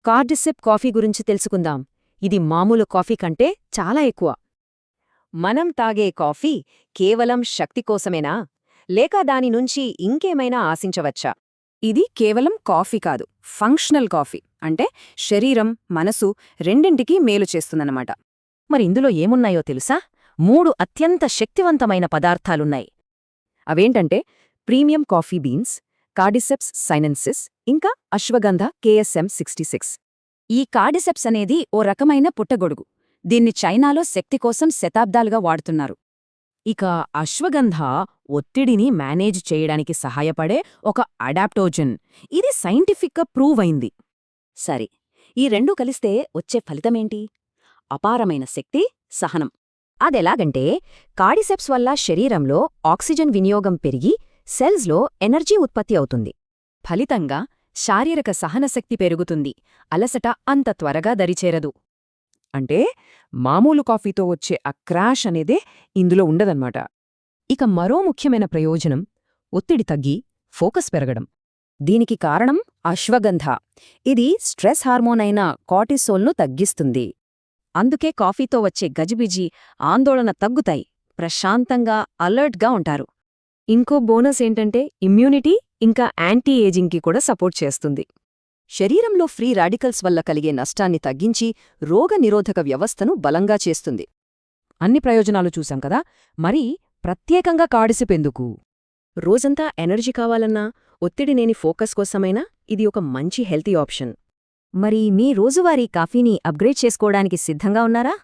కార్డిసిప్ coffee గురించి తెలుసుకుందాం. ఇది మామూలు కాఫీ కంటే చాలా ఎక్కువ. మనం తాగే కాఫీ కేవలం శక్తి కోసమేనా, లేక దాని నుంచి ఇంకేమైనా ఆశించవచ్చా? ఇది కేవలం కాఫీ కాదు, ఫంక్షనల్ కాఫీ. అంటే శరీరం, మనసు రెండింటికీ మేలు చేస్తుందన్నమాట. మరి ఇందులో ఏమున్నాయో తెలుసా? 3 అత్యంత శక్తివంతమైన పదార్థాలున్నాయి. అవేంటంటే premium coffee beans, cordyceps sinensis, ఇంకా అశ్వగంధ KSM 66. ఈ కార్డిసెప్స్ అనేది ఓ రకమైన పుట్టగొడుగు. దీన్ని చైనాలో శక్తి కోసం శతాబ్దాలుగా వాడుతున్నారు. ఇక అశ్వగంధ ఒత్తిడిని మేనేజ్ చేయడానికి సహాయపడే ఒక అడాప్టోజన్. ఇది సైంటిఫిక్గా ప్రూవ్ అయింది. సరే, ఈ రెండూ కలిస్తే వచ్చే ఫలితమేంటి? అపారమైన శక్తి, సహనం. అదెలాగంటే కార్డిసెప్స్ వల్ల శరీరంలో ఆక్సిజన్ వినియోగం పెరిగి సెల్స్లో ఎనర్జీ ఉత్పత్తి అవుతుంది. ఫలితంగా శారీరక సహనశక్తి పెరుగుతుంది. అలసట అంత త్వరగా దరిచేరదు. అంటే మామూలు కాఫీతో వచ్చే ఆ క్రాష్ అనేదే ఇందులో ఉండదన్నమాట. ఇక మరో ముఖ్యమైన ప్రయోజనం ఒత్తిడి తగ్గి ఫోకస్ పెరగడం. దీనికి కారణం అశ్వగంధ. ఇది స్ట్రెస్ హార్మోన్ అయిన కార్టిసోల్ను తగ్గిస్తుంది. అందుకే కాఫీతో వచ్చే గజిబిజి, ఆందోళన తగ్గుతాయి. ప్రశాంతంగా, అలర్ట్గా ఉంటారు. ఇంకో బోనస్ ఏంటంటే ఇమ్యూనిటీ ఇంకా యాంటీ ఏజింగ్కి కూడా సపోర్ట్ చేస్తుంది. శరీరంలో ఫ్రీ రాడికల్స్ వల్ల కలిగే నష్టాన్ని తగ్గించి రోగనిరోధక వ్యవస్థను బలంగా చేస్తుంది. అన్ని ప్రయోజనాలు చూశాం కదా, మరి ప్రత్యేకంగా కార్డిసిప్ ఎందుకు? రోజంతా ఎనర్జీ కావాలన్నా, ఒత్తిడి లేని ఫోకస్ కోసమైనా ఇది ఒక మంచి హెల్తీ ఆప్షన్. మరి మీ రోజువారీ కాఫీని అప్గ్రేడ్ చేసుకోవడానికి సిద్ధంగా ఉన్నారా?